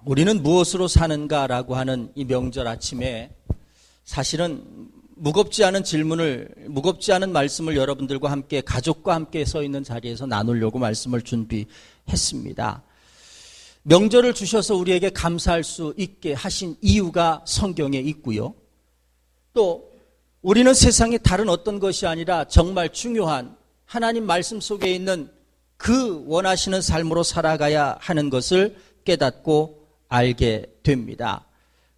우리는 무엇으로 사는가라고 하는 이 명절 아침에 사실은 무겁지 않은 말씀을 여러분들과 함께, 가족과 함께 서 있는 자리에서 나누려고 말씀을 준비했습니다. 명절을 주셔서 우리에게 감사할 수 있게 하신 이유가 성경에 있고요. 또 우리는 세상의 다른 어떤 것이 아니라 정말 중요한 하나님 말씀 속에 있는 그 원하시는 삶으로 살아가야 하는 것을 깨닫고 알게 됩니다.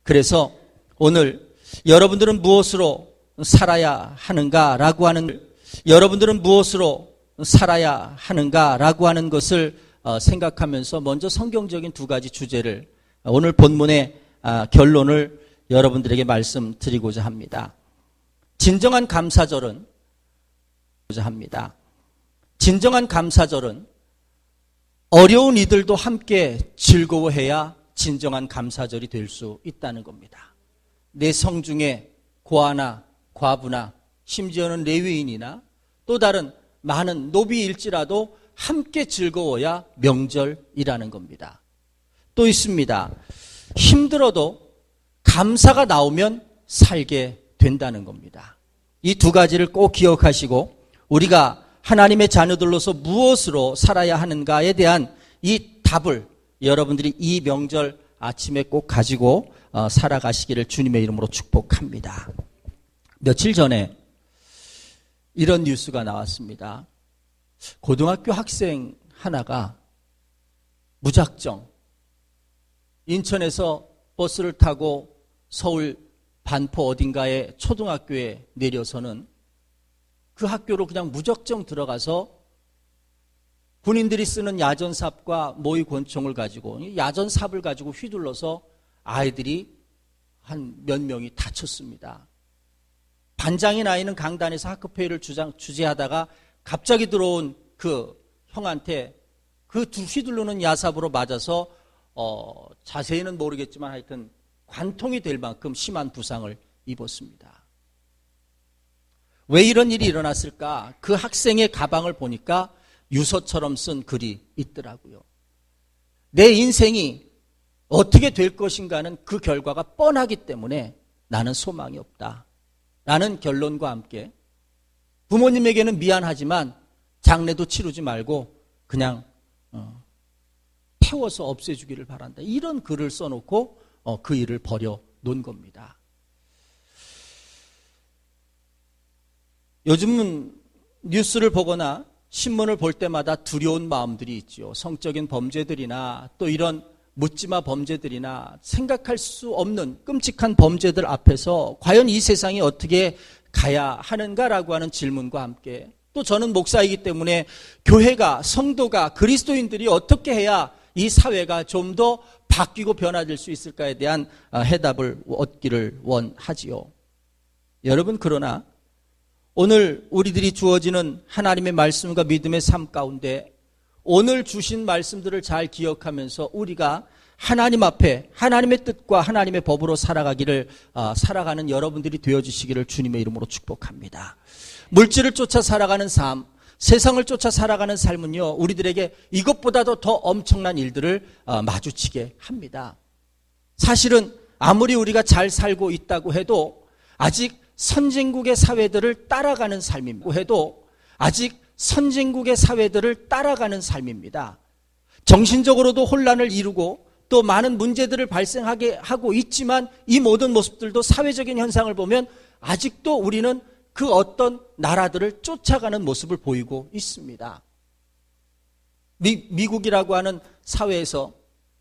그래서 오늘 여러분들은 무엇으로 살아야 하는가라고 하는 것을 생각하면서 먼저 성경적인 두 가지 주제를, 오늘 본문의 결론을 여러분들에게 말씀드리고자 합니다. 진정한 감사절은 어려운 이들도 함께 즐거워해야 진정한 감사절이 될 수 있다는 겁니다. 내 성중에 고아나 과부나 심지어는 레위인이나 또 다른 많은 노비일지라도 함께 즐거워야 명절이라는 겁니다. 또 있습니다. 힘들어도 감사가 나오면 살게 된다는 겁니다. 이 두 가지를 꼭 기억하시고 우리가 하나님의 자녀들로서 무엇으로 살아야 하는가에 대한 이 답을 여러분들이 이 명절 아침에 꼭 가지고 살아가시기를 주님의 이름으로 축복합니다. 며칠 전에 이런 뉴스가 나왔습니다. 고등학교 학생 하나가 무작정 인천에서 버스를 타고 서울 반포 어딘가에 초등학교에 내려서는 그 학교로 그냥 무작정 들어가서 군인들이 쓰는 야전삽과 모의 권총을 가지고, 야전삽을 가지고 휘둘러서 아이들이 한 몇 명이 다쳤습니다. 반장이 나 있는 강단에서 학급회의를 주재하다가 갑자기 들어온 그 형한테 그 두 휘두르는 야삽으로 맞아서 자세히는 모르겠지만 하여튼 관통이 될 만큼 심한 부상을 입었습니다. 왜 이런 일이 일어났을까? 그 학생의 가방을 보니까 유서처럼 쓴 글이 있더라고요. 내 인생이 어떻게 될 것인가는 그 결과가 뻔하기 때문에 나는 소망이 없다 라는 결론과 함께 부모님에게는 미안하지만 장례도 치르지 말고 그냥 태워서 없애주기를 바란다, 이런 글을 써놓고 그 일을 버려놓은 겁니다. 요즘은 뉴스를 보거나 신문을 볼 때마다 두려운 마음들이 있죠. 성적인 범죄들이나 또 이런 묻지마 범죄들이나 생각할 수 없는 끔찍한 범죄들 앞에서 과연 이 세상이 어떻게 가야 하는가라고 하는 질문과 함께, 또 저는 목사이기 때문에 교회가, 성도가, 그리스도인들이 어떻게 해야 이 사회가 좀 더 바뀌고 변화될 수 있을까에 대한 해답을 얻기를 원하지요. 여러분, 그러나 오늘 우리들이 주어지는 하나님의 말씀과 믿음의 삶 가운데 오늘 주신 말씀들을 잘 기억하면서 우리가 하나님 앞에 하나님의 뜻과 하나님의 법으로 살아가는 여러분들이 되어주시기를 주님의 이름으로 축복합니다. 물질을 쫓아 살아가는 삶, 세상을 쫓아 살아가는 삶은요, 우리들에게 이것보다도 더 엄청난 일들을 마주치게 합니다. 사실은 아무리 우리가 잘 살고 있다고 해도 아직 선진국의 사회들을 따라가는 삶입니다. 정신적으로도 혼란을 이루고 또 많은 문제들을 발생하게 하고 있지만 이 모든 모습들도 사회적인 현상을 보면 아직도 우리는 그 어떤 나라들을 쫓아가는 모습을 보이고 있습니다. 미국이라고 하는 사회에서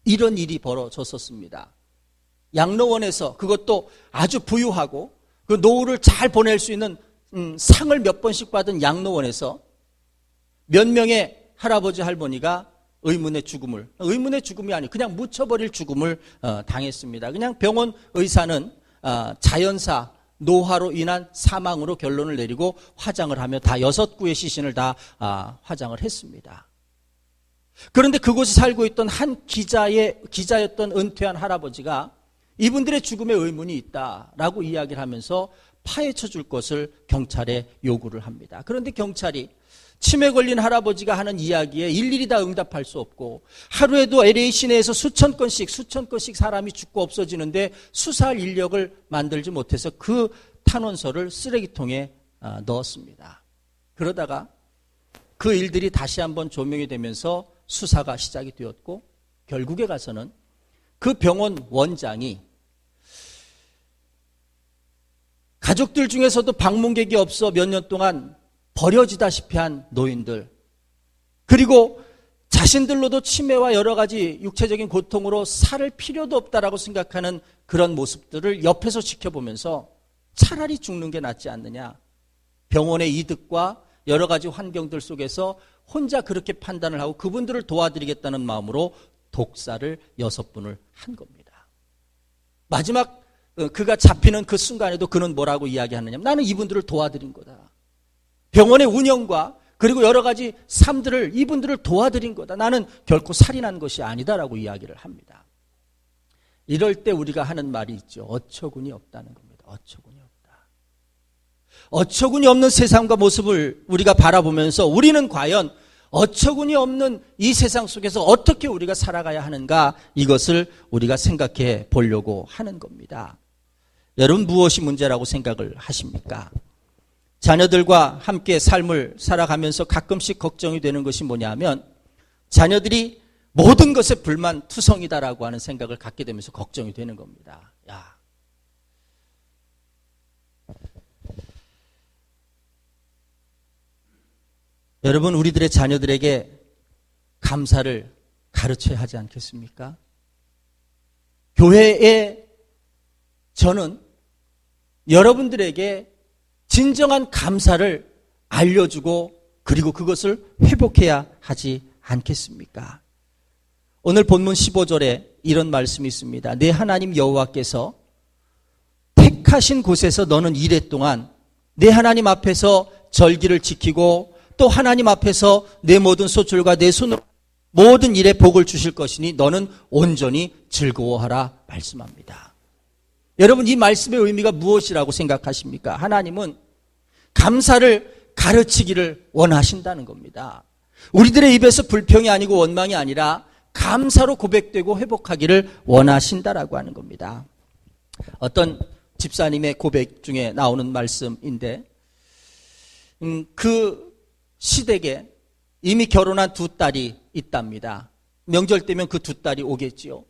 이런 일이 벌어졌었습니다. 양로원에서, 그것도 아주 부유하고 그 노후를 잘 보낼 수 있는 상을 몇 번씩 받은 양로원에서 몇 명의 할아버지 할머니가 의문의 죽음이 아니고 그냥 묻혀버릴 죽음을 당했습니다. 그냥 병원 의사는 자연사 노화로 인한 사망으로 결론을 내리고 화장을 하며 다 6구의 시신을 다 화장을 했습니다. 그런데 그곳에 살고 있던 한 기자였던 은퇴한 할아버지가 이분들의 죽음에 의문이 있다라고 이야기를 하면서 파헤쳐 줄 것을 경찰에 요구를 합니다. 그런데 경찰이 치매 걸린 할아버지가 하는 이야기에 일일이 다 응답할 수 없고, 하루에도 LA 시내에서 수천 건씩 사람이 죽고 없어지는데 수사할 인력을 만들지 못해서 그 탄원서를 쓰레기통에 넣었습니다. 그러다가 그 일들이 다시 한번 조명이 되면서 수사가 시작이 되었고, 결국에 가서는 그 병원 원장이 가족들 중에서도 방문객이 없어 몇 년 동안 버려지다시피 한 노인들, 그리고 자신들로도 치매와 여러 가지 육체적인 고통으로 살 필요도 없다라고 생각하는 그런 모습들을 옆에서 지켜보면서 차라리 죽는 게 낫지 않느냐, 병원의 이득과 여러 가지 환경들 속에서 혼자 그렇게 판단을 하고 그분들을 도와드리겠다는 마음으로 독사를 6분을 한 겁니다. 마지막 그가 잡히는 그 순간에도 그는 뭐라고 이야기하느냐, 나는 이분들을 도와드린 거다. 병원의 운영과 그리고 여러 가지 삶들을 이분들을 도와드린 거다. 나는 결코 살인한 것이 아니다라고 이야기를 합니다. 이럴 때 우리가 하는 말이 있죠. 어처구니 없다는 겁니다. 어처구니 없다. 어처구니 없는 세상과 모습을 우리가 바라보면서 우리는 과연 어처구니 없는 이 세상 속에서 어떻게 우리가 살아가야 하는가, 이것을 우리가 생각해 보려고 하는 겁니다. 여러분, 무엇이 문제라고 생각을 하십니까? 자녀들과 함께 삶을 살아가면서 가끔씩 걱정이 되는 것이 뭐냐면, 자녀들이 모든 것에 불만투성이다라고 하는 생각을 갖게 되면서 걱정이 되는 겁니다. 여러분, 우리들의 자녀들에게 감사를 가르쳐야 하지 않겠습니까? 교회에 저는 여러분들에게 진정한 감사를 알려주고 그리고 그것을 회복해야 하지 않겠습니까? 오늘 본문 15절에 이런 말씀이 있습니다. 내 하나님 여호와께서 택하신 곳에서 너는 이레 동안 내 하나님 앞에서 절기를 지키고 또 하나님 앞에서 내 모든 소출과 내 손으로 모든 일에 복을 주실 것이니 너는 온전히 즐거워하라 말씀합니다. 여러분, 이 말씀의 의미가 무엇이라고 생각하십니까? 하나님은 감사를 가르치기를 원하신다는 겁니다. 우리들의 입에서 불평이 아니고 원망이 아니라 감사로 고백되고 회복하기를 원하신다라고 하는 겁니다. 어떤 집사님의 고백 중에 나오는 말씀인데, 그 시댁에 이미 결혼한 2딸이 있답니다. 명절 때면 그 2딸이 오겠지요.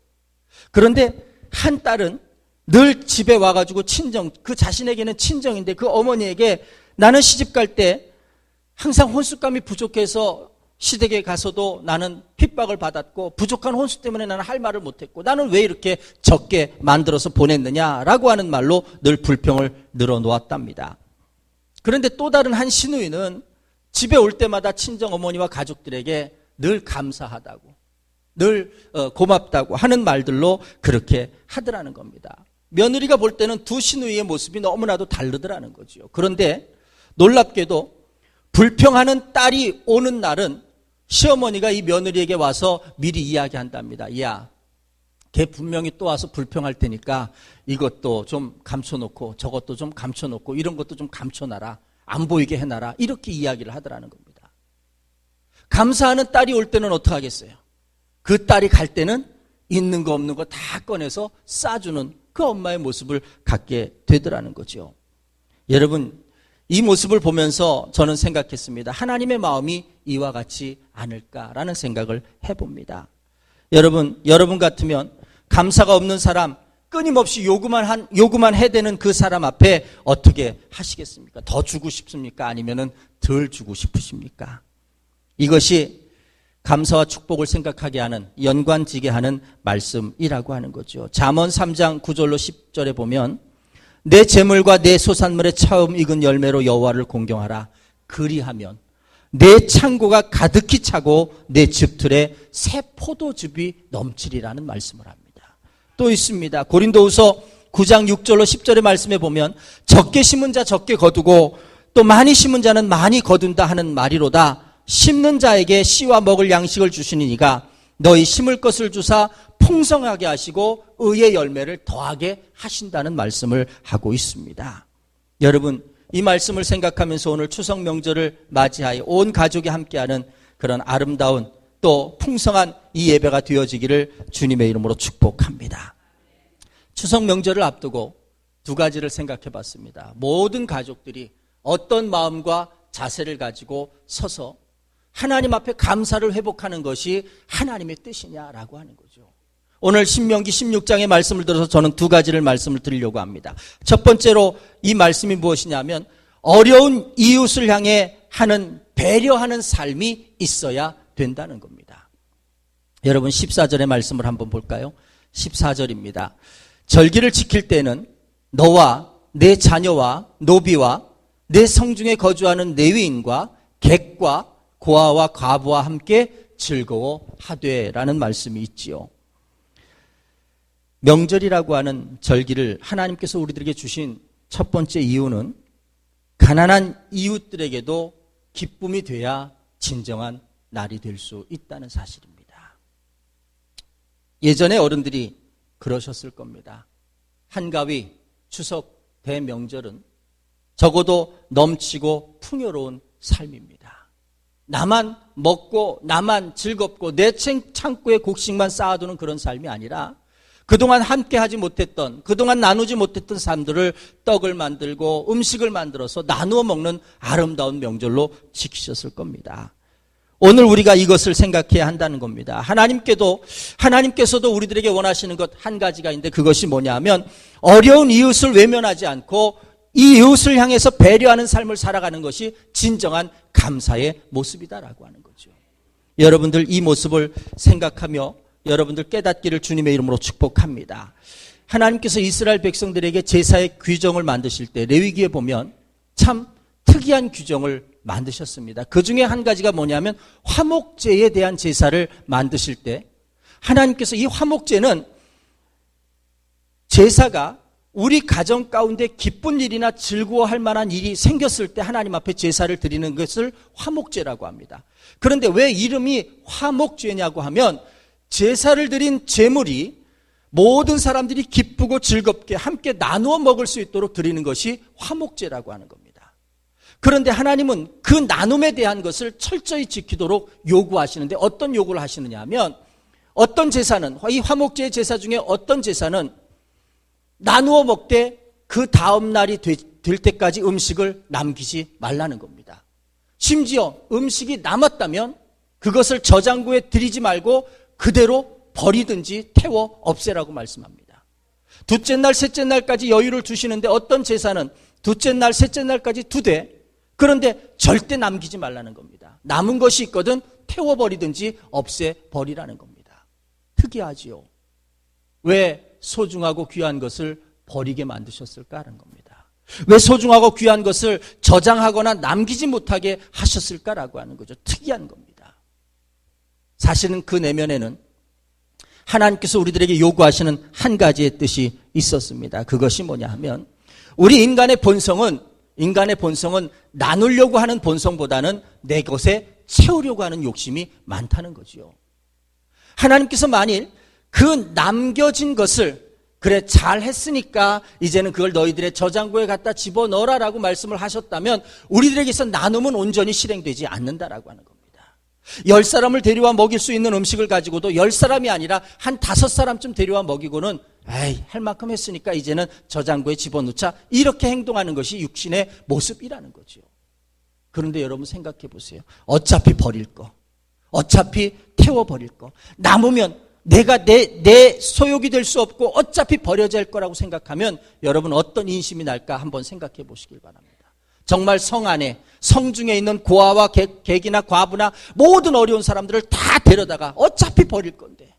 그런데 한 딸은 늘 집에 와가지고 친정, 그 자신에게는 친정인데 그 어머니에게 나는 시집 갈 때 항상 혼숫감이 부족해서 시댁에 가서도 나는 핍박을 받았고 부족한 혼수 때문에 나는 할 말을 못했고 나는 왜 이렇게 적게 만들어서 보냈느냐라고 하는 말로 늘 불평을 늘어놓았답니다. 그런데 또 다른 한 시누이는 집에 올 때마다 친정 어머니와 가족들에게 늘 감사하다고, 늘 고맙다고 하는 말들로 그렇게 하더라는 겁니다. 며느리가 볼 때는 두 시누이의 모습이 너무나도 다르더라는 거죠. 그런데 놀랍게도 불평하는 딸이 오는 날은 시어머니가 이 며느리에게 와서 미리 이야기한답니다. 야, 걔 분명히 또 와서 불평할 테니까 이것도 좀 감춰놓고 저것도 좀 감춰놓고 이런 것도 좀 감춰놔라. 안 보이게 해놔라. 이렇게 이야기를 하더라는 겁니다. 감사하는 딸이 올 때는 어떻게 하겠어요? 그 딸이 갈 때는 있는 거 없는 거 다 꺼내서 싸주는 그 엄마의 모습을 갖게 되더라는 거죠. 여러분, 이 모습을 보면서 저는 생각했습니다. 하나님의 마음이 이와 같지 않을까라는 생각을 해봅니다. 여러분 같으면 감사가 없는 사람, 끊임없이 요구만 해대는 그 사람 앞에 어떻게 하시겠습니까? 더 주고 싶습니까? 아니면은 덜 주고 싶으십니까? 이것이 감사와 축복을 생각하게 하는, 연관지게 하는 말씀이라고 하는 거죠. 잠언 3장 9절로 10절에 보면 내 재물과 내 소산물에 처음 익은 열매로 여호와를 공경하라. 그리하면 내 창고가 가득히 차고 내 즙틀에 새 포도즙이 넘치리라는 말씀을 합니다. 또 있습니다. 고린도후서 9장 6절로 10절의 말씀에 보면 적게 심은 자 적게 거두고 또 많이 심은 자는 많이 거둔다 하는 말이로다. 심는 자에게 씨와 먹을 양식을 주시니 이가 너희 심을 것을 주사 풍성하게 하시고 의의 열매를 더하게 하신다는 말씀을 하고 있습니다. 여러분, 이 말씀을 생각하면서 오늘 추석 명절을 맞이하여 온 가족이 함께하는 그런 아름다운 또 풍성한 이 예배가 되어지기를 주님의 이름으로 축복합니다. 추석 명절을 앞두고 두 가지를 생각해 봤습니다. 모든 가족들이 어떤 마음과 자세를 가지고 서서 하나님 앞에 감사를 회복하는 것이 하나님의 뜻이냐라고 하는 거죠. 오늘 신명기 16장의 말씀을 들어서 저는 두 가지를 말씀을 드리려고 합니다. 첫 번째로 이 말씀이 무엇이냐면 어려운 이웃을 향해 하는 배려하는 삶이 있어야 된다는 겁니다. 여러분 14절의 말씀을 한번 볼까요? 14절입니다. 절기를 지킬 때는 너와 내 자녀와 노비와 내 성중에 거주하는 레위인과 객과 고아와 과부와 함께 즐거워하되라는 말씀이 있지요. 명절이라고 하는 절기를 하나님께서 우리들에게 주신 첫 번째 이유는 가난한 이웃들에게도 기쁨이 돼야 진정한 날이 될 수 있다는 사실입니다. 예전에 어른들이 그러셨을 겁니다. 한가위, 추석, 대명절은 적어도 넘치고 풍요로운 삶입니다. 나만 먹고 나만 즐겁고 내 창고에 곡식만 쌓아두는 그런 삶이 아니라 그동안 함께 하지 못했던, 그동안 나누지 못했던 삶들을 떡을 만들고 음식을 만들어서 나누어 먹는 아름다운 명절로 지키셨을 겁니다. 오늘 우리가 이것을 생각해야 한다는 겁니다. 하나님께서도 우리들에게 원하시는 것 한 가지가 있는데 그것이 뭐냐면 어려운 이웃을 외면하지 않고 이 이웃을 향해서 배려하는 삶을 살아가는 것이 진정한 감사의 모습이다라고 하는 거죠. 여러분들 이 모습을 생각하며 여러분들 깨닫기를 주님의 이름으로 축복합니다. 하나님께서 이스라엘 백성들에게 제사의 규정을 만드실 때 레위기에 보면 참 특이한 규정을 만드셨습니다. 그 중에 한 가지가 뭐냐면 화목제에 대한 제사를 만드실 때 하나님께서 이 화목제는 제사가 우리 가정 가운데 기쁜 일이나 즐거워할 만한 일이 생겼을 때 하나님 앞에 제사를 드리는 것을 화목제라고 합니다. 그런데 왜 이름이 화목제냐고 하면 제사를 드린 제물이 모든 사람들이 기쁘고 즐겁게 함께 나누어 먹을 수 있도록 드리는 것이 화목제라고 하는 겁니다. 그런데 하나님은 그 나눔에 대한 것을 철저히 지키도록 요구하시는데 어떤 요구를 하시느냐 하면 어떤 제사는, 이 화목제의 제사 중에 어떤 제사는 나누어 먹되 그 다음 날이 될 때까지 음식을 남기지 말라는 겁니다. 심지어 음식이 남았다면 그것을 저장고에 들이지 말고 그대로 버리든지 태워 없애라고 말씀합니다. 둘째 날, 셋째 날까지 여유를 두시는데 어떤 제사는 둘째 날, 셋째 날까지 두되 그런데 절대 남기지 말라는 겁니다. 남은 것이 있거든 태워버리든지 없애버리라는 겁니다. 특이하지요. 왜 소중하고 귀한 것을 버리게 만드셨을까 하는 겁니다. 왜 소중하고 귀한 것을 저장하거나 남기지 못하게 하셨을까라고 하는 거죠. 특이한 겁니다. 사실은 그 내면에는 하나님께서 우리들에게 요구하시는 한 가지의 뜻이 있었습니다. 그것이 뭐냐 하면 우리 인간의 본성은 나누려고 하는 본성보다는 내 것에 채우려고 하는 욕심이 많다는 거지요. 하나님께서 만일 그 남겨진 것을 그래 잘했으니까 이제는 그걸 너희들의 저장고에 갖다 집어넣어라라고 말씀을 하셨다면 우리들에게서 나눔은 온전히 실행되지 않는다라고 하는 겁니다. 10사람을 데려와 먹일 수 있는 음식을 가지고도 10사람이 아니라 한 5사람쯤 데려와 먹이고는 에이 할 만큼 했으니까 이제는 저장고에 집어넣자 이렇게 행동하는 것이 육신의 모습이라는 거죠. 그런데 여러분 생각해 보세요. 어차피 버릴 거, 어차피 태워버릴 거, 남으면 내가 내 소욕이 될 수 없고 어차피 버려질 거라고 생각하면 여러분 어떤 인심이 날까 한번 생각해 보시길 바랍니다. 정말 성 안에 성중에 있는 고아와 객이나 과부나 모든 어려운 사람들을 다 데려다가 어차피 버릴 건데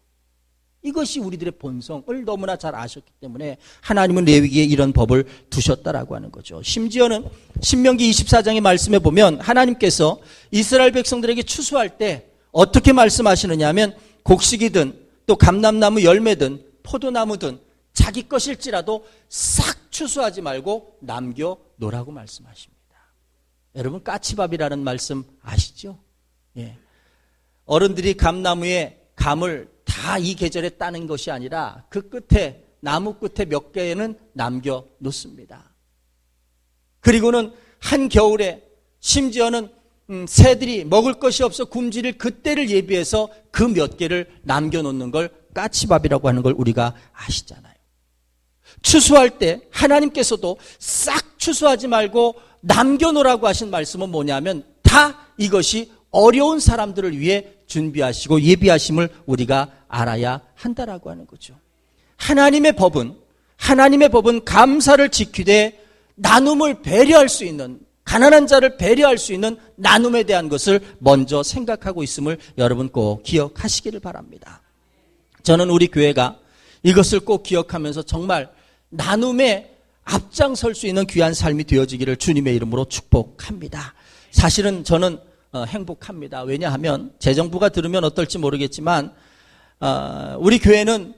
이것이 우리들의 본성을 너무나 잘 아셨기 때문에 하나님은 레위기에 이런 법을 두셨다라고 하는 거죠. 심지어는 신명기 24장의 말씀에 보면 하나님께서 이스라엘 백성들에게 추수할 때 어떻게 말씀하시느냐 하면 곡식이든 또 감람나무 열매든 포도나무든 자기 것일지라도 싹 추수하지 말고 남겨놓으라고 말씀하십니다. 여러분 까치밥이라는 말씀 아시죠? 예. 어른들이 감나무에 감을 다 이 계절에 따는 것이 아니라 그 끝에 나무 끝에 몇 개는 남겨놓습니다. 그리고는 한겨울에 심지어는 새들이 먹을 것이 없어 굶주릴 그때를 예비해서 그 몇 개를 남겨놓는 걸 까치밥이라고 하는 걸 우리가 아시잖아요. 추수할 때 하나님께서도 싹 추수하지 말고 남겨놓으라고 하신 말씀은 뭐냐면 다 이것이 어려운 사람들을 위해 준비하시고 예비하심을 우리가 알아야 한다라고 하는 거죠. 하나님의 법은 감사를 지키되 나눔을 배려할 수 있는, 가난한 자를 배려할 수 있는 나눔에 대한 것을 먼저 생각하고 있음을 여러분 꼭 기억하시기를 바랍니다. 저는 우리 교회가 이것을 꼭 기억하면서 정말 나눔에 앞장설 수 있는 귀한 삶이 되어지기를 주님의 이름으로 축복합니다. 사실은 저는 행복합니다. 왜냐하면 재정부가 들으면 어떨지 모르겠지만 우리 교회는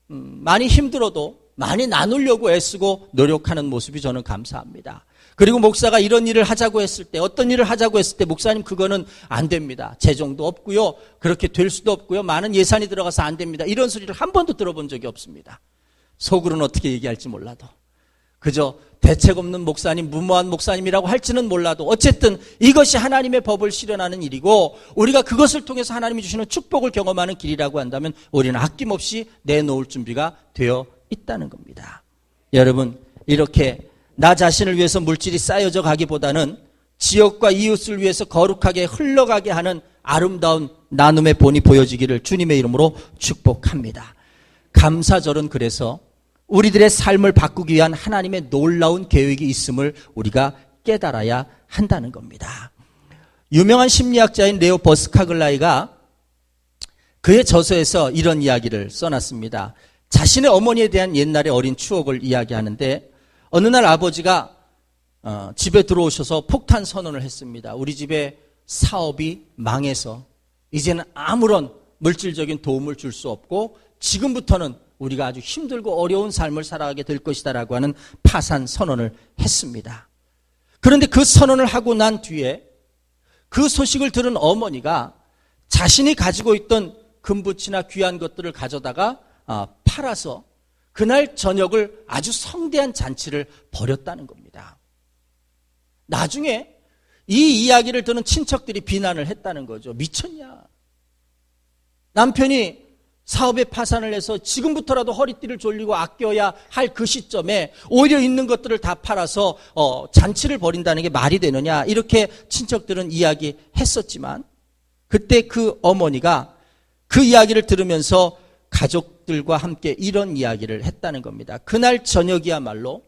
많이 힘들어도 많이 나누려고 애쓰고 노력하는 모습이 저는 감사합니다. 그리고 목사가 이런 일을 하자고 했을 때, 어떤 일을 하자고 했을 때 목사님 그거는 안 됩니다. 재정도 없고요. 그렇게 될 수도 없고요. 많은 예산이 들어가서 안 됩니다. 이런 소리를 한 번도 들어본 적이 없습니다. 속으로는 어떻게 얘기할지 몰라도. 그저 대책 없는 목사님, 무모한 목사님이라고 할지는 몰라도 어쨌든 이것이 하나님의 법을 실현하는 일이고 우리가 그것을 통해서 하나님이 주시는 축복을 경험하는 길이라고 한다면 우리는 아낌없이 내놓을 준비가 되어 있다는 겁니다. 여러분, 이렇게 나 자신을 위해서 물질이 쌓여져 가기보다는 지역과 이웃을 위해서 거룩하게 흘러가게 하는 아름다운 나눔의 본이 보여지기를 주님의 이름으로 축복합니다. 감사절은 그래서 우리들의 삶을 바꾸기 위한 하나님의 놀라운 계획이 있음을 우리가 깨달아야 한다는 겁니다. 유명한 심리학자인 레오 버스카글라이가 그의 저서에서 이런 이야기를 써놨습니다. 자신의 어머니에 대한 옛날의 어린 추억을 이야기하는데 어느 날 아버지가 집에 들어오셔서 폭탄 선언을 했습니다. 우리 집에 사업이 망해서 이제는 아무런 물질적인 도움을 줄 수 없고 지금부터는 우리가 아주 힘들고 어려운 삶을 살아가게 될 것이다라고 하는 파산 선언을 했습니다. 그런데 그 선언을 하고 난 뒤에 그 소식을 들은 어머니가 자신이 가지고 있던 금붙이나 귀한 것들을 가져다가 팔아서 그날 저녁을 아주 성대한 잔치를 벌였다는 겁니다. 나중에 이 이야기를 듣는 친척들이 비난을 했다는 거죠. 미쳤냐? 남편이 사업에 파산을 해서 지금부터라도 허리띠를 졸리고 아껴야 할 그 시점에 오히려 있는 것들을 다 팔아서 잔치를 벌인다는 게 말이 되느냐, 이렇게 친척들은 이야기했었지만 그때 그 어머니가 그 이야기를 들으면서 가족들과 함께 이런 이야기를 했다는 겁니다. 그날 저녁이야말로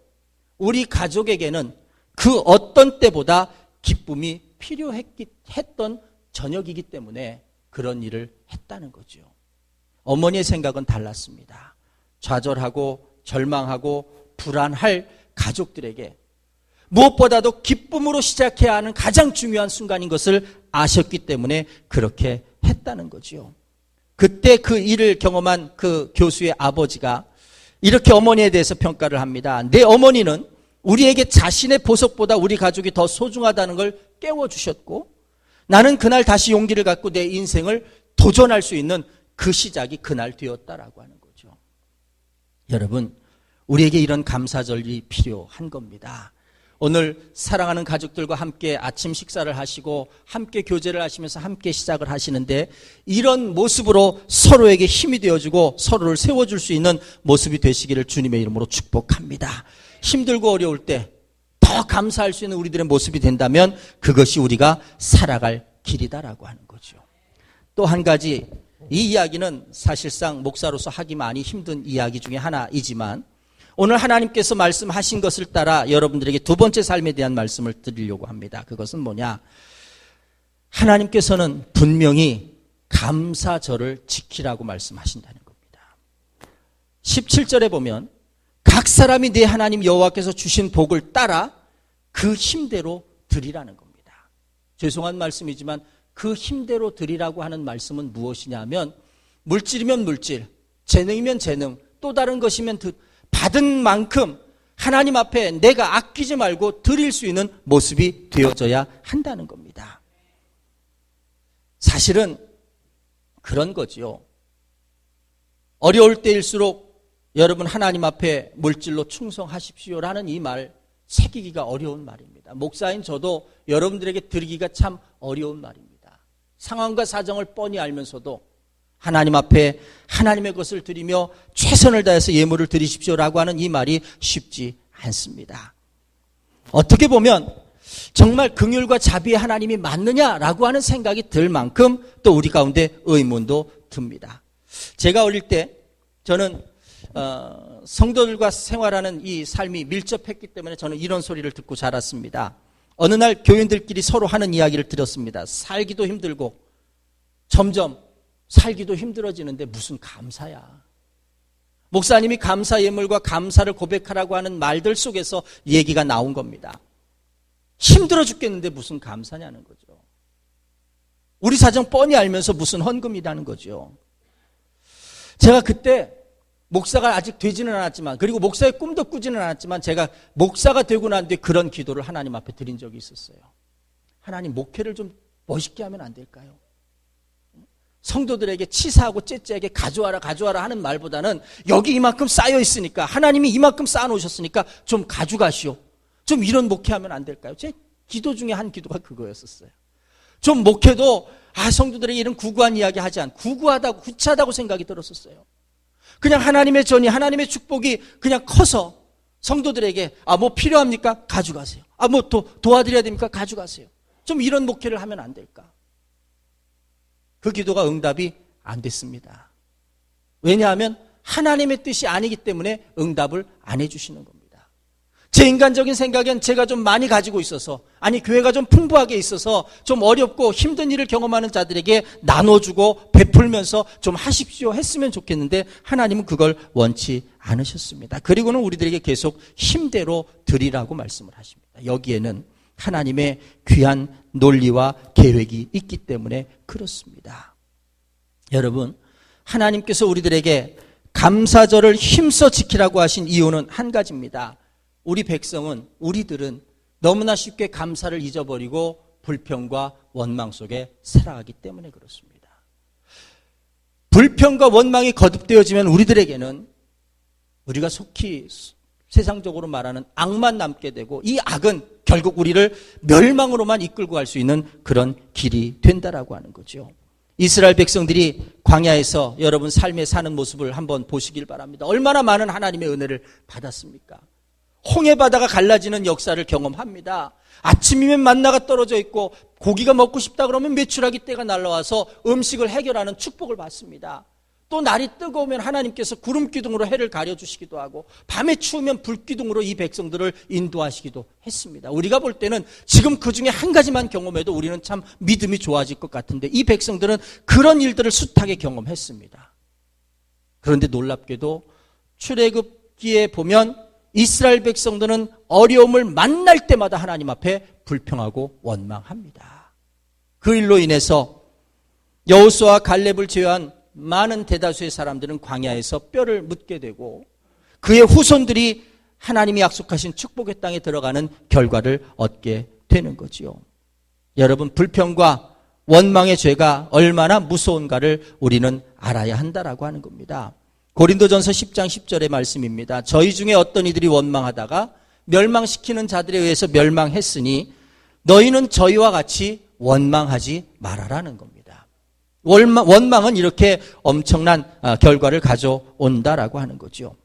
우리 가족에게는 그 어떤 때보다 기쁨이 필요했던 저녁이기 때문에 그런 일을 했다는 거죠. 어머니의 생각은 달랐습니다. 좌절하고 절망하고 불안할 가족들에게 무엇보다도 기쁨으로 시작해야 하는 가장 중요한 순간인 것을 아셨기 때문에 그렇게 했다는 거지요. 그때 그 일을 경험한 그 교수의 아버지가 이렇게 어머니에 대해서 평가를 합니다. 내 어머니는 우리에게 자신의 보석보다 우리 가족이 더 소중하다는 걸 깨워주셨고 나는 그날 다시 용기를 갖고 내 인생을 도전할 수 있는 그 시작이 그날 되었다라고 하는 거죠. 여러분, 우리에게 이런 감사절이 필요한 겁니다. 오늘 사랑하는 가족들과 함께 아침 식사를 하시고 함께 교제를 하시면서 함께 시작을 하시는데 이런 모습으로 서로에게 힘이 되어주고 서로를 세워줄 수 있는 모습이 되시기를 주님의 이름으로 축복합니다. 힘들고 어려울 때 더 감사할 수 있는 우리들의 모습이 된다면 그것이 우리가 살아갈 길이다라고 하는 거죠. 또 한 가지, 이 이야기는 사실상 목사로서 하기 많이 힘든 이야기 중에 하나이지만 오늘 하나님께서 말씀하신 것을 따라 여러분들에게 두 번째 삶에 대한 말씀을 드리려고 합니다. 그것은 뭐냐? 하나님께서는 분명히 감사절을 지키라고 말씀하신다는 겁니다. 17절에 보면 각 사람이 내 하나님 여호와께서 주신 복을 따라 그 힘대로 드리라는 겁니다. 죄송한 말씀이지만 그 힘대로 드리라고 하는 말씀은 무엇이냐 하면 물질이면 물질, 재능이면 재능, 또 다른 것이면 받은 만큼 하나님 앞에 내가 아끼지 말고 드릴 수 있는 모습이 되어져야 한다는 겁니다. 사실은 그런 거지요. 어려울 때일수록 여러분 하나님 앞에 물질로 충성하십시오라는 이 말 새기기가 어려운 말입니다. 목사인 저도 여러분들에게 드리기가 참 어려운 말입니다. 상황과 사정을 뻔히 알면서도 하나님 앞에 하나님의 것을 드리며 최선을 다해서 예물을 드리십시오라고 하는 이 말이 쉽지 않습니다. 어떻게 보면 정말 긍휼과 자비의 하나님이 맞느냐라고 하는 생각이 들 만큼 또 우리 가운데 의문도 듭니다. 제가 어릴 때 저는 성도들과 생활하는 이 삶이 밀접했기 때문에 저는 이런 소리를 듣고 자랐습니다. 어느 날 교인들끼리 서로 하는 이야기를 들었습니다. 살기도 힘들고 점점 살기도 힘들어지는데 무슨 감사야. 목사님이 감사 예물과 감사를 고백하라고 하는 말들 속에서 얘기가 나온 겁니다. 힘들어 죽겠는데 무슨 감사냐는 거죠. 우리 사정 뻔히 알면서 무슨 헌금이라는 거죠. 제가 그때 목사가 아직 되지는 않았지만, 그리고 목사의 꿈도 꾸지는 않았지만, 제가 목사가 되고 난 뒤에 그런 기도를 하나님 앞에 드린 적이 있었어요. 하나님, 목회를 좀 멋있게 하면 안 될까요? 성도들에게 치사하고 째째하게 가져와라 하는 말보다는 여기 이만큼 쌓여 있으니까, 하나님이 이만큼 쌓아놓으셨으니까 좀 가져가시오. 좀 이런 목회하면 안 될까요? 제 기도 중에 한 기도가 그거였었어요. 좀 목회도 성도들에게 이런 구구한 이야기 하지 않고 구구하다고 구차하다고 생각이 들었었어요. 그냥 하나님의 전이, 하나님의 축복이 그냥 커서 성도들에게 뭐 필요합니까? 가져가세요. 뭐 도와드려야 됩니까? 가져가세요. 좀 이런 목회를 하면 안 될까? 그 기도가 응답이 안 됐습니다. 왜냐하면 하나님의 뜻이 아니기 때문에 응답을 안 해주시는 겁니다. 제 인간적인 생각엔 제가 좀 많이 가지고 있어서, 교회가 좀 풍부하게 있어서 좀 어렵고 힘든 일을 경험하는 자들에게 나눠주고 베풀면서 좀 하십시오 했으면 좋겠는데 하나님은 그걸 원치 않으셨습니다. 그리고는 우리들에게 계속 힘대로 드리라고 말씀을 하십니다. 여기에는 하나님의 귀한 논리와 계획이 있기 때문에 그렇습니다. 여러분, 하나님께서 우리들에게 감사절을 힘써 지키라고 하신 이유는 한 가지입니다. 우리 백성은, 우리들은 너무나 쉽게 감사를 잊어버리고 불평과 원망 속에 살아가기 때문에 그렇습니다. 불평과 원망이 거듭되어지면 우리들에게는 우리가 속히 세상적으로 말하는 악만 남게 되고, 이 악은 결국 우리를 멸망으로만 이끌고 갈 수 있는 그런 길이 된다라고 하는 거죠. 이스라엘 백성들이 광야에서 여러분 삶에 사는 모습을 한번 보시길 바랍니다. 얼마나 많은 하나님의 은혜를 받았습니까? 홍해 바다가 갈라지는 역사를 경험합니다. 아침이면 만나가 떨어져 있고 고기가 먹고 싶다 그러면 메추라기 떼가 날라와서 음식을 해결하는 축복을 받습니다. 또 날이 뜨거우면 하나님께서 구름 기둥으로 해를 가려주시기도 하고, 밤에 추우면 불 기둥으로 이 백성들을 인도하시기도 했습니다. 우리가 볼 때는 지금 그 중에 한 가지만 경험해도 우리는 참 믿음이 좋아질 것 같은데, 이 백성들은 그런 일들을 숱하게 경험했습니다. 그런데 놀랍게도 출애굽기에 보면 이스라엘 백성들은 어려움을 만날 때마다 하나님 앞에 불평하고 원망합니다. 그 일로 인해서 여호수아와 갈렙을 제외한 많은 대다수의 사람들은 광야에서 뼈를 묻게 되고, 그의 후손들이 하나님이 약속하신 축복의 땅에 들어가는 결과를 얻게 되는 거지요. 여러분, 불평과 원망의 죄가 얼마나 무서운가를 우리는 알아야 한다라고 하는 겁니다. 고린도전서 10장 10절의 말씀입니다. 저희 중에 어떤 이들이 원망하다가 멸망시키는 자들에 의해서 멸망했으니 너희는 저희와 같이 원망하지 말아라는 겁니다. 원망은 이렇게 엄청난 결과를 가져온다라고 하는 거죠.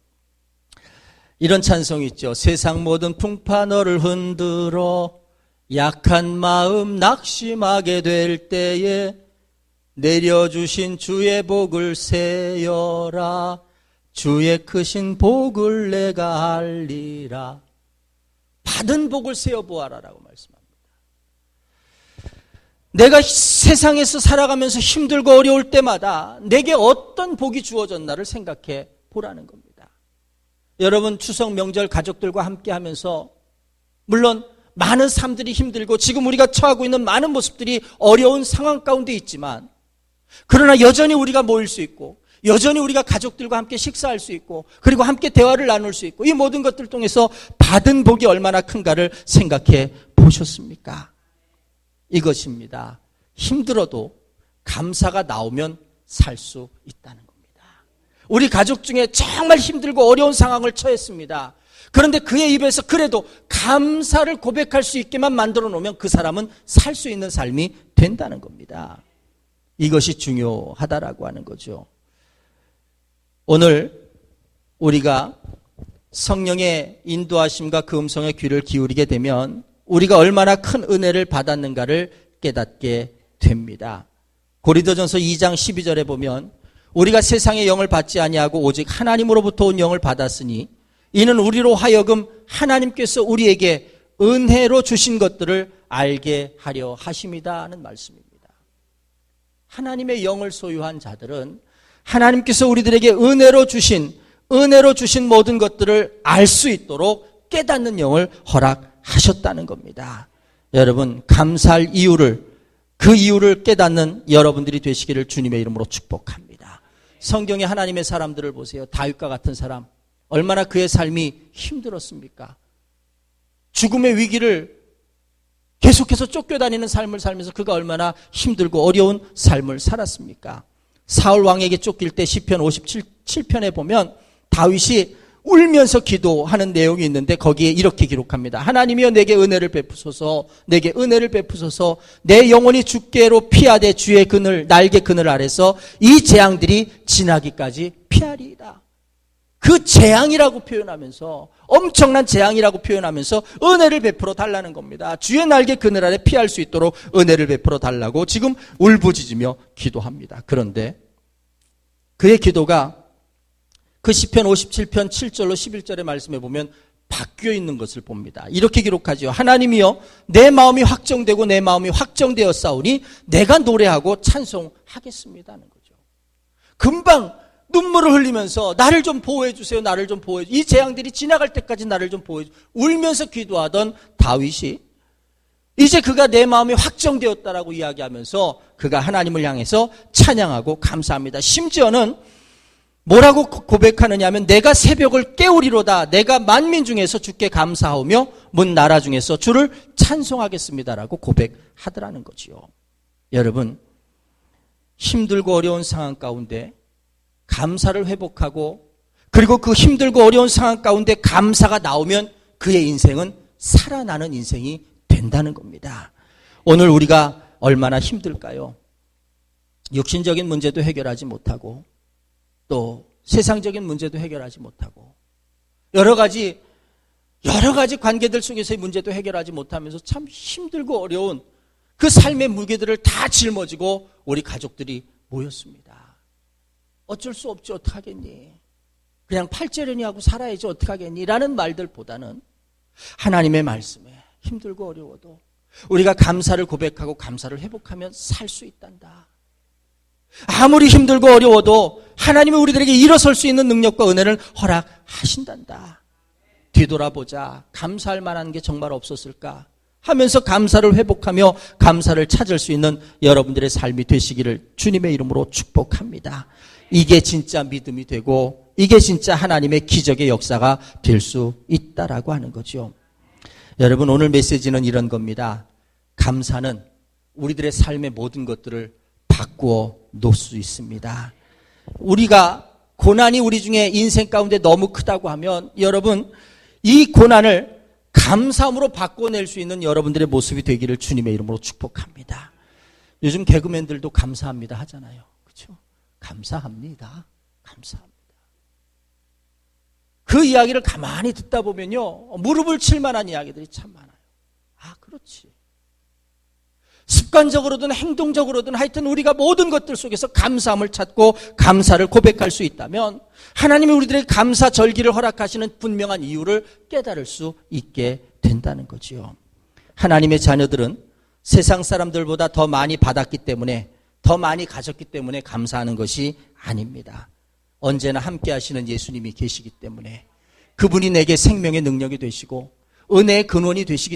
이런 찬송이 있죠. 세상 모든 풍파 너를 흔들어 약한 마음 낙심하게 될 때에 내려주신 주의 복을 세여라. 주의 크신 복을 내가 알리라. 받은 복을 세어보아라라고 말씀합니다. 내가 세상에서 살아가면서 힘들고 어려울 때마다 내게 어떤 복이 주어졌나를 생각해 보라는 겁니다. 여러분, 추석 명절 가족들과 함께 하면서 물론 많은 삶들이 힘들고 지금 우리가 처하고 있는 많은 모습들이 어려운 상황 가운데 있지만, 그러나 여전히 우리가 모일 수 있고, 여전히 우리가 가족들과 함께 식사할 수 있고, 그리고 함께 대화를 나눌 수 있고, 이 모든 것들 통해서 받은 복이 얼마나 큰가를 생각해 보셨습니까? 이것입니다. 힘들어도 감사가 나오면 살 수 있다는 겁니다. 우리 가족 중에 정말 힘들고 어려운 상황을 처했습니다. 그런데 그의 입에서 그래도 감사를 고백할 수 있게만 만들어 놓으면 그 사람은 살 수 있는 삶이 된다는 겁니다. 이것이 중요하다라고 하는 거죠. 오늘 우리가 성령의 인도하심과 그 음성의 귀를 기울이게 되면 우리가 얼마나 큰 은혜를 받았는가를 깨닫게 됩니다. 고린도전서 2장 12절에 보면 우리가 세상의 영을 받지 아니하고 오직 하나님으로부터 온 영을 받았으니 이는 우리로 하여금 하나님께서 우리에게 은혜로 주신 것들을 알게 하려 하심이다 하는 말씀입니다. 하나님의 영을 소유한 자들은 하나님께서 우리들에게 은혜로 주신 모든 것들을 알 수 있도록 깨닫는 영을 허락하셨다는 겁니다. 여러분, 감사할 그 이유를 깨닫는 여러분들이 되시기를 주님의 이름으로 축복합니다. 성경에 하나님의 사람들을 보세요. 다윗과 같은 사람, 얼마나 그의 삶이 힘들었습니까? 죽음의 위기를 계속해서 쫓겨다니는 삶을 살면서 그가 얼마나 힘들고 어려운 삶을 살았습니까? 사울 왕에게 쫓길 때 시편 57편에 보면 다윗이 울면서 기도하는 내용이 있는데 거기에 이렇게 기록합니다. 하나님이여 내게 은혜를 베푸소서, 내게 은혜를 베푸소서. 내 영혼이 주께로 피하되 주의 날개 그늘 아래서 이 재앙들이 지나기까지 피하리이다. 그 재앙이라고 표현하면서, 엄청난 재앙이라고 표현하면서 은혜를 베풀어 달라는 겁니다. 주의 날개 그늘 아래 피할 수 있도록 은혜를 베풀어 달라고 지금 울부짖으며 기도합니다. 그런데 그의 기도가 그 시편 57편 7절로 11절의 말씀에 보면 바뀌어 있는 것을 봅니다. 이렇게 기록하죠. 하나님이여 내 마음이 확정되고 내 마음이 확정되었사오니 내가 노래하고 찬송하겠습니다는 거죠. 금방 눈물을 흘리면서 나를 좀 보호해 주세요. 나를 좀 보호해 주세요. 이 재앙들이 지나갈 때까지 나를 좀 보호해 주세요. 울면서 기도하던 다윗이 이제 그가 내 마음이 확정되었다라고 이야기하면서 그가 하나님을 향해서 찬양하고 감사합니다. 심지어는 뭐라고 고백하느냐 하면 내가 새벽을 깨우리로다. 내가 만민 중에서 주께 감사하며 문 나라 중에서 주를 찬송하겠습니다라고 고백하더라는 거지요. 여러분, 힘들고 어려운 상황 가운데 감사를 회복하고 그리고 그 힘들고 어려운 상황 가운데 감사가 나오면 그의 인생은 살아나는 인생이 된다는 겁니다. 오늘 우리가 얼마나 힘들까요? 육신적인 문제도 해결하지 못하고 또 세상적인 문제도 해결하지 못하고 여러 가지 관계들 속에서의 문제도 해결하지 못하면서 참 힘들고 어려운 그 삶의 무게들을 다 짊어지고 우리 가족들이 모였습니다. 어쩔 수 없지 어떡하겠니? 그냥 팔자려니 하고 살아야지 어떡하겠니? 라는 말들보다는 하나님의 말씀에 힘들고 어려워도 우리가 감사를 고백하고 감사를 회복하면 살 수 있단다. 아무리 힘들고 어려워도 하나님이 우리들에게 일어설 수 있는 능력과 은혜를 허락하신단다. 뒤돌아보자. 감사할 만한 게 정말 없었을까 하면서 감사를 회복하며 감사를 찾을 수 있는 여러분들의 삶이 되시기를 주님의 이름으로 축복합니다. 이게 진짜 믿음이 되고 이게 진짜 하나님의 기적의 역사가 될 수 있다라고 하는 거죠. 여러분, 오늘 메시지는 이런 겁니다. 감사는 우리들의 삶의 모든 것들을 바꾸어 놓을 수 있습니다. 우리가 고난이 우리 중에 인생 가운데 너무 크다고 하면 여러분, 이 고난을 감사함으로 바꿔낼 수 있는 여러분들의 모습이 되기를 주님의 이름으로 축복합니다. 요즘 개그맨들도 감사합니다 하잖아요. 그렇죠? 감사합니다. 감사합니다. 그 이야기를 가만히 듣다 보면요, 무릎을 칠 만한 이야기들이 참 많아요. 아, 그렇지. 습관적으로든 행동적으로든 하여튼 우리가 모든 것들 속에서 감사함을 찾고 감사를 고백할 수 있다면 하나님이 우리들에게 감사 절기를 허락하시는 분명한 이유를 깨달을 수 있게 된다는 거지요. 하나님의 자녀들은 세상 사람들보다 더 많이 받았기 때문에, 더 많이 가졌기 때문에 감사하는 것이 아닙니다. 언제나 함께 하시는 예수님이 계시기 때문에, 그분이 내게 생명의 능력이 되시고 은혜의 근원이 되시기